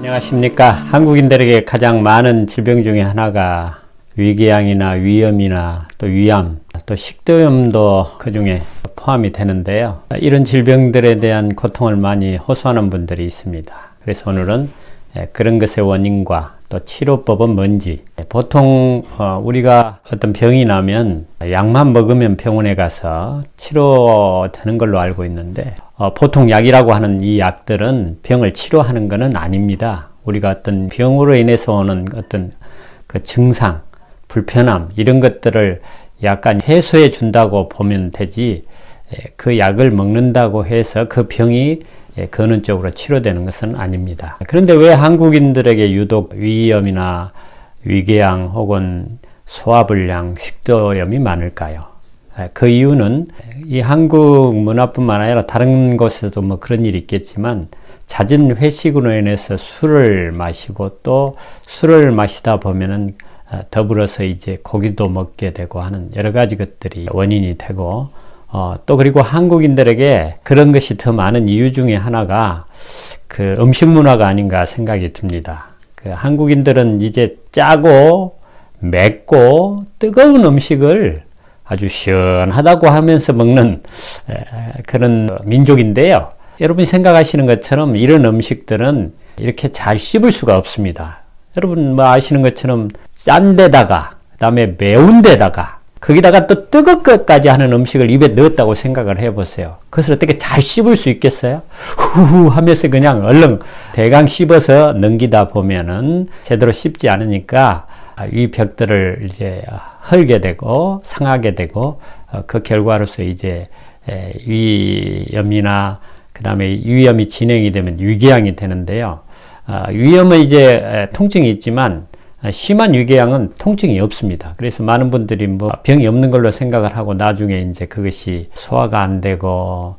안녕하십니까. 한국인들에게 가장 많은 질병 중에 하나가 위궤양이나 위염이나 또 위암, 또 식도염도 그 중에 포함이 되는데요. 이런 질병들에 대한 고통을 많이 호소하는 분들이 있습니다. 그래서 오늘은 그런 것의 원인과 또 치료법은 뭔지, 보통 우리가 어떤 병이 나면 약만 먹으면 병원에 가서 치료되는 걸로 알고 있는데, 보통 약이라고 하는 이 약들은 병을 치료하는 것은 아닙니다. 우리가 어떤 병으로 인해서 오는 어떤 그 증상, 불편함 이런 것들을 약간 해소해 준다고 보면 되지, 그 약을 먹는다고 해서 그 병이 근원적으로 치료되는 것은 아닙니다. 그런데 왜 한국인들에게 유독 위염이나 위궤양 혹은 소화불량, 식도염이 많을까요? 그 이유는 이 한국 문화뿐만 아니라 다른 곳에서도 뭐 그런 일이 있겠지만, 잦은 회식으로 인해서 술을 마시고 또 술을 마시다 보면은 더불어서 이제 고기도 먹게 되고 하는 여러 가지 것들이 원인이 되고, 또 그리고 한국인들에게 그런 것이 더 많은 이유 중에 하나가 그 음식 문화가 아닌가 생각이 듭니다. 그 한국인들은 이제 짜고 맵고 뜨거운 음식을 아주 시원하다고 하면서 먹는 그런 민족인데요. 여러분이 생각하시는 것처럼 이런 음식들은 이렇게 잘 씹을 수가 없습니다. 여러분 뭐 아시는 것처럼 짠 데다가, 그 다음에 매운 데다가, 거기다가 또 뜨겁게까지 하는 음식을 입에 넣었다고 생각을 해보세요. 그것을 어떻게 잘 씹을 수 있겠어요? 후후 하면서 그냥 얼른 대강 씹어서 넘기다 보면은 제대로 씹지 않으니까 이 벽들을 이제 헐게 되고 상하게 되고, 그 결과로서 이제 위염이나 그 다음에 위염이 진행이 되면 위궤양이 되는데요. 위염은 이제 통증이 있지만 심한 위궤양은 통증이 없습니다. 그래서 많은 분들이 뭐 병이 없는 걸로 생각을 하고 나중에 이제 그것이 소화가 안 되고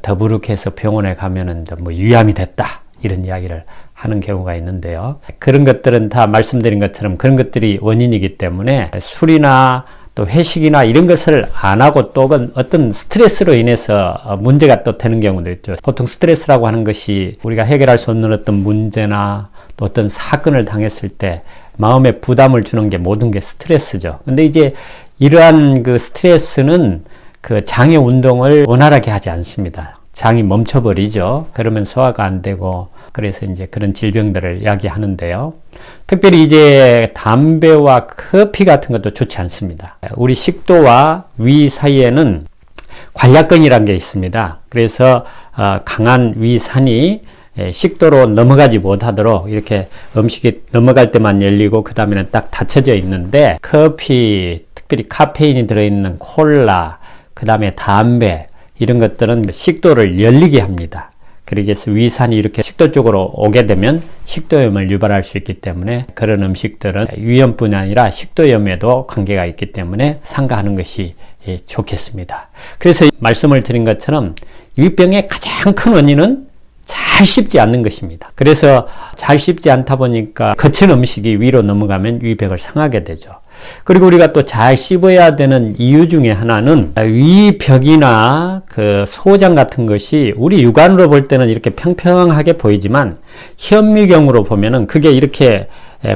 더부룩해서 병원에 가면은 뭐 위암이 됐다 이런 이야기를 하는 경우가 있는데요. 그런 것들은 다 말씀드린 것처럼 그런 것들이 원인이기 때문에 술이나 또 회식이나 이런 것을 안 하고 또 어떤 스트레스로 인해서 문제가 또 되는 경우도 있죠. 보통 스트레스라고 하는 것이 우리가 해결할 수 없는 어떤 문제나 또 어떤 사건을 당했을 때 마음에 부담을 주는 게 모든 게 스트레스죠. 근데 이제 이러한 그 스트레스는 그 장의 운동을 원활하게 하지 않습니다. 장이 멈춰버리죠. 그러면 소화가 안 되고, 그래서 이제 그런 질병들을 이야기하는데요. 특별히 이제 담배와 커피 같은 것도 좋지 않습니다. 우리 식도와 위 사이에는 관략근이라는 게 있습니다. 그래서 강한 위산이 식도로 넘어가지 못하도록 이렇게 음식이 넘어갈 때만 열리고 그 다음에는 딱 닫혀져 있는데, 커피, 특별히 카페인이 들어있는 콜라, 그 다음에 담배 이런 것들은 식도를 열리게 합니다. 그래서 위산이 이렇게 식도 쪽으로 오게 되면 식도염을 유발할 수 있기 때문에 그런 음식들은 위염뿐 아니라 식도염에도 관계가 있기 때문에 삼가하는 것이 좋겠습니다. 그래서 말씀을 드린 것처럼 위병의 가장 큰 원인은 잘 씹지 않는 것입니다. 그래서 잘 씹지 않다 보니까 거친 음식이 위로 넘어가면 위벽을 상하게 되죠. 그리고 우리가 또 잘 씹어야 되는 이유 중에 하나는 위벽이나 그 소장 같은 것이 우리 육안으로 볼 때는 이렇게 평평하게 보이지만 현미경으로 보면은 그게 이렇게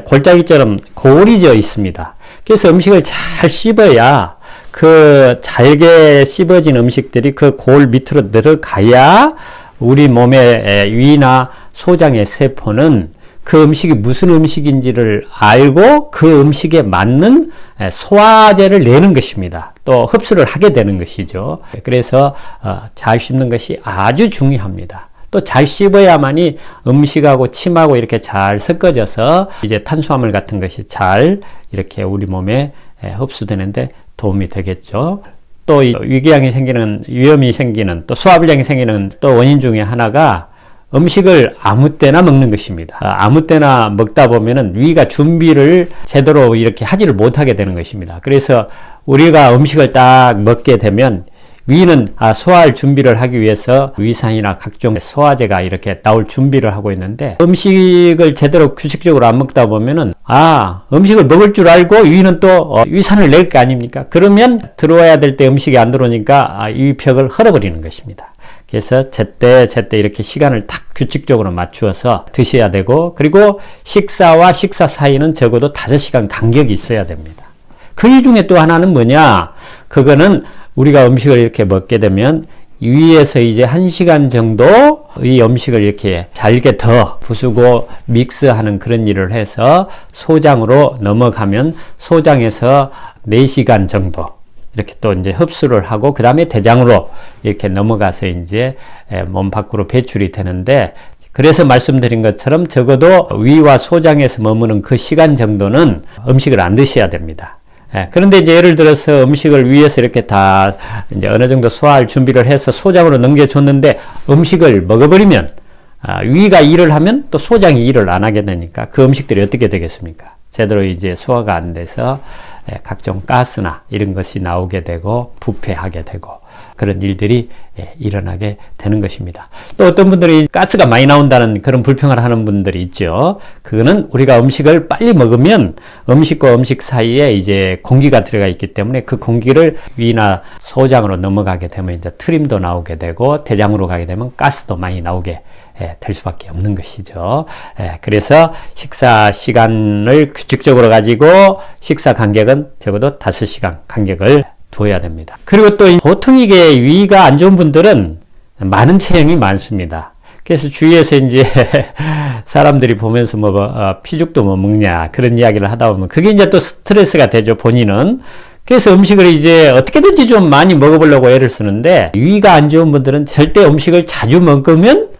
골짜기처럼 고울이 져 있습니다. 그래서 음식을 잘 씹어야 그 잘게 씹어진 음식들이 그 고울 밑으로 들어가야 우리 몸의 위나 소장의 세포는 그 음식이 무슨 음식인지를 알고 그 음식에 맞는 소화제를 내는 것입니다. 또 흡수를 하게 되는 것이죠. 그래서 잘 씹는 것이 아주 중요합니다. 또 잘 씹어야만이 음식하고 침하고 이렇게 잘 섞어져서 이제 탄수화물 같은 것이 잘 이렇게 우리 몸에 흡수되는데 도움이 되겠죠. 또 위궤양이 생기는, 위염이 생기는, 또 소화불량이 생기는 또 원인 중에 하나가 음식을 아무 때나 먹는 것입니다. 아무 때나 먹다 보면은 위가 준비를 제대로 이렇게 하지를 못하게 되는 것입니다. 그래서 우리가 음식을 딱 먹게 되면 위는 소화할 준비를 하기 위해서 위산이나 각종 소화제가 이렇게 나올 준비를 하고 있는데, 음식을 제대로 규칙적으로 안 먹다 보면은 음식을 먹을 줄 알고 위는 또 위산을 낼 거 아닙니까? 그러면 들어와야 될 때 음식이 안 들어오니까 이 벽을 헐어버리는 것입니다. 그래서 제때 이렇게 시간을 딱 규칙적으로 맞추어서 드셔야 되고, 그리고 식사와 식사 사이는 적어도 5시간 간격이 있어야 됩니다. 그 이 중에 또 하나는 뭐냐? 그거는 우리가 음식을 이렇게 먹게 되면 위에서 이제 1시간 정도 이 음식을 이렇게 잘게 더 부수고 믹스하는 그런 일을 해서 소장으로 넘어가면 소장에서 4시간 정도 이렇게 또 이제 흡수를 하고 그 다음에 대장으로 이렇게 넘어가서 이제 몸 밖으로 배출이 되는데, 그래서 말씀드린 것처럼 적어도 위와 소장에서 머무는 그 시간 정도는 음식을 안 드셔야 됩니다. 그런데 이제 예를 들어서 음식을 위에서 이렇게 다 이제 어느 정도 소화할 준비를 해서 소장으로 넘겨줬는데 음식을 먹어버리면 위가 일을 하면 또 소장이 일을 안 하게 되니까 그 음식들이 어떻게 되겠습니까? 제대로 이제 소화가 안 돼서 각종 가스나 이런 것이 나오게 되고 부패하게 되고 그런 일들이 일어나게 되는 것입니다. 또 어떤 분들이 가스가 많이 나온다는 그런 불평을 하는 분들이 있죠. 그거는 우리가 음식을 빨리 먹으면 음식과 음식 사이에 이제 공기가 들어가 있기 때문에 그 공기를 위나 소장으로 넘어가게 되면 이제 트림도 나오게 되고 대장으로 가게 되면 가스도 많이 나오게 될 수밖에 없는 것이죠. 그래서 식사 시간을 규칙적으로 가지고 식사 간격은 적어도 5시간 간격을 둬야 됩니다. 그리고 또 보통 이게 위가 안 좋은 분들은 많은 체형이 많습니다. 그래서 주위에서 이제 사람들이 보면서 피죽도 뭐 먹냐 그런 이야기를 하다 보면 그게 이제 또 스트레스가 되죠, 본인은. 그래서 음식을 이제 어떻게든지 좀 많이 먹어보려고 애를 쓰는데, 위가 안 좋은 분들은 절대 음식을 자주 먹으면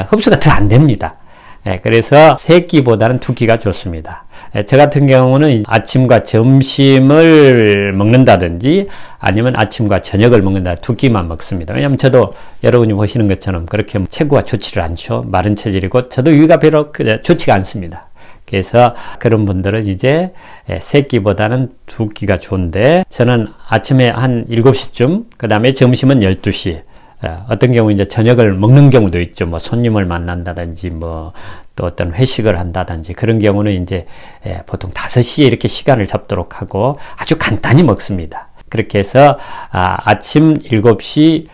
흡수가 더 안 됩니다. 그래서 3끼보다는 2끼가 좋습니다. 저 같은 경우는 아침과 점심을 먹는다든지 아니면 아침과 저녁을 먹는다 2끼만 먹습니다. 왜냐하면 저도 여러분이 보시는 것처럼 그렇게 체구가 좋지를 않죠. 마른 체질이고 저도 위가 별로 좋지가 않습니다. 그래서 그런 분들은 이제 3끼보다는 2끼가 좋은데, 저는 아침에 한 7시쯤, 그 다음에 점심은 12시, 어떤 경우 이제 저녁을 먹는 경우도 있죠. 뭐 손님을 만난다든지 뭐 또 어떤 회식을 한다든지 그런 경우는 이제 보통 5시에 이렇게 시간을 잡도록 하고 아주 간단히 먹습니다. 그렇게 해서 아침 7시,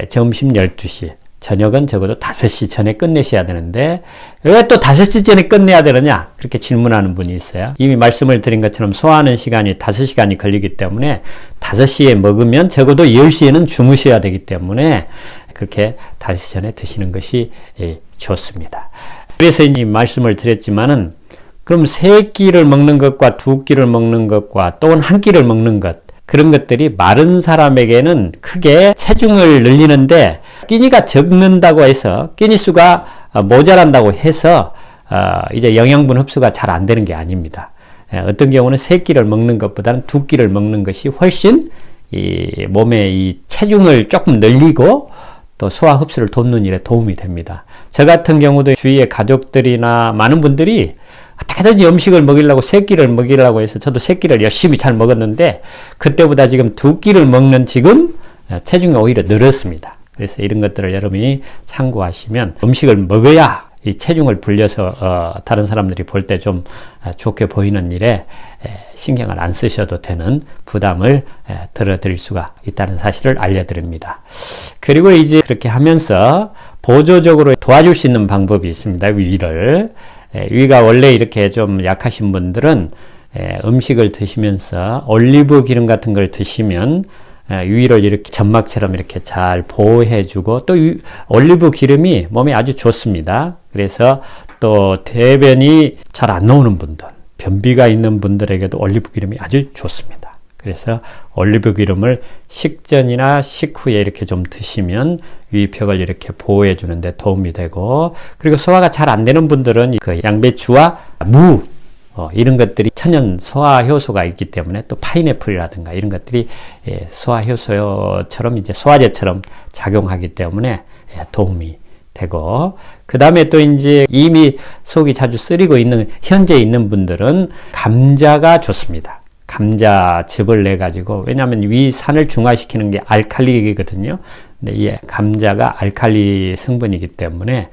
점심 12시, 저녁은 적어도 5시 전에 끝내셔야 되는데 왜 또 5시 전에 끝내야 되느냐? 그렇게 질문하는 분이 있어요. 이미 말씀을 드린 것처럼 소화하는 시간이 5시간이 걸리기 때문에 5시에 먹으면 적어도 10시에는 주무셔야 되기 때문에 그렇게 5시 전에 드시는 것이 좋습니다. 그래서 이 말씀을 드렸지만은, 그럼 3끼를 먹는 것과 2끼를 먹는 것과 또는 1끼를 먹는 것, 그런 것들이 마른 사람에게는 크게 체중을 늘리는데 끼니가 적는다고 해서, 끼니 수가 모자란다고 해서 이제 영양분 흡수가 잘 안 되는 게 아닙니다. 어떤 경우는 3끼를 먹는 것보다는 2끼를 먹는 것이 훨씬 이 몸의 이 체중을 조금 늘리고 또 소화 흡수를 돕는 일에 도움이 됩니다. 저 같은 경우도 주위의 가족들이나 많은 분들이 어떻게든지 음식을 먹이려고 3끼를 먹이려고 해서 저도 3끼를 열심히 잘 먹었는데 그때보다 지금 2끼를 먹는 지금 체중이 오히려 늘었습니다. 그래서 이런 것들을 여러분이 참고하시면 음식을 먹어야 이 체중을 불려서 다른 사람들이 볼 때 좀 좋게 보이는 일에 신경을 안 쓰셔도 되는 부담을 덜어드릴 수가 있다는 사실을 알려드립니다. 그리고 이제 그렇게 하면서 보조적으로 도와줄 수 있는 방법이 있습니다. 위를. 위가 원래 이렇게 좀 약하신 분들은 음식을 드시면서 올리브 기름 같은 걸 드시면 위를 이렇게 점막처럼 이렇게 잘 보호해주고, 또 올리브 기름이 몸에 아주 좋습니다. 그래서 또 대변이 잘 안 나오는 분들, 변비가 있는 분들에게도 올리브 기름이 아주 좋습니다. 그래서 올리브 기름을 식전이나 식후에 이렇게 좀 드시면 위벽을 이렇게 보호해 주는데 도움이 되고, 그리고 소화가 잘 안 되는 분들은 그 양배추와 무 이런 것들이 천연 소화 효소가 있기 때문에, 또 파인애플이라든가 이런 것들이 소화 효소처럼 이제 소화제처럼 작용하기 때문에 도움이 되고, 그 다음에 또 이제 이미 속이 자주 쓰리고 있는 현재 있는 분들은 감자가 좋습니다. 감자즙을 내 가지고, 왜냐하면 위산을 중화시키는 게 알칼리거든요. 근데 이 감자가 알칼리 성분이기 때문에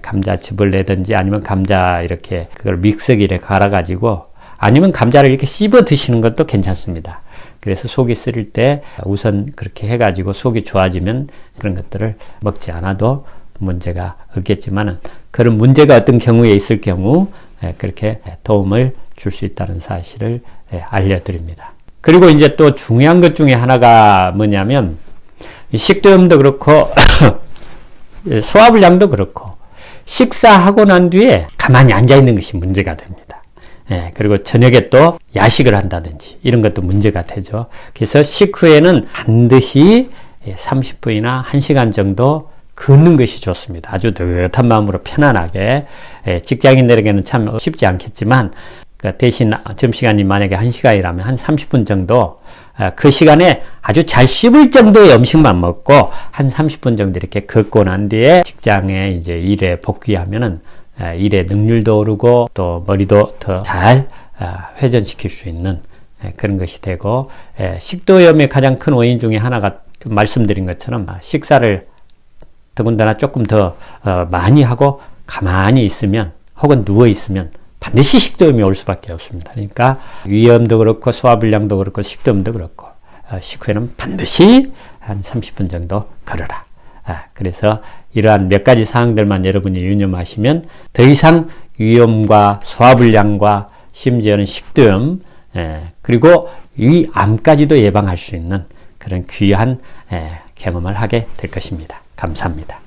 감자즙을 내든지 아니면 감자 이렇게 그걸 믹서기에 갈아 가지고, 아니면 감자를 이렇게 씹어 드시는 것도 괜찮습니다. 그래서 속이 쓰릴 때 우선 그렇게 해가지고 속이 좋아지면 그런 것들을 먹지 않아도 문제가 없겠지만 그런 문제가 어떤 경우에 있을 경우 그렇게 도움을 줄 수 있다는 사실을 알려드립니다. 그리고 이제 또 중요한 것 중에 하나가 뭐냐면 식도염도 그렇고 소화불량도 그렇고 식사하고 난 뒤에 가만히 앉아있는 것이 문제가 됩니다. 그리고 저녁에 또 야식을 한다든지 이런 것도 문제가 되죠. 그래서 식후에는 반드시 30분이나 1시간 정도 걷는 것이 좋습니다. 아주 느긋한 마음으로 편안하게. 직장인들에게는 참 쉽지 않겠지만 대신 점심시간이 만약에 1시간이라면 한 30분 정도 그 시간에 아주 잘 씹을 정도의 음식만 먹고 한 30분 정도 이렇게 걷고 난 뒤에 직장에 이제 일에 복귀하면은 일의 능률도 오르고 또 머리도 더 잘 회전시킬 수 있는 그런 것이 되고, 식도염의 가장 큰 원인 중에 하나가 말씀드린 것처럼 식사를 더군다나 조금 더 많이 하고 가만히 있으면 혹은 누워 있으면 반드시 식도염이 올 수밖에 없습니다. 그러니까 위염도 그렇고 소화불량도 그렇고 식도염도 그렇고 식후에는 반드시 한 30분 정도 걸어라. 그래서 이러한 몇 가지 사항들만 여러분이 유념하시면 더 이상 위염과 소화불량과 심지어는 식도염 그리고 위암까지도 예방할 수 있는 그런 귀한 경험을 하게 될 것입니다. 감사합니다.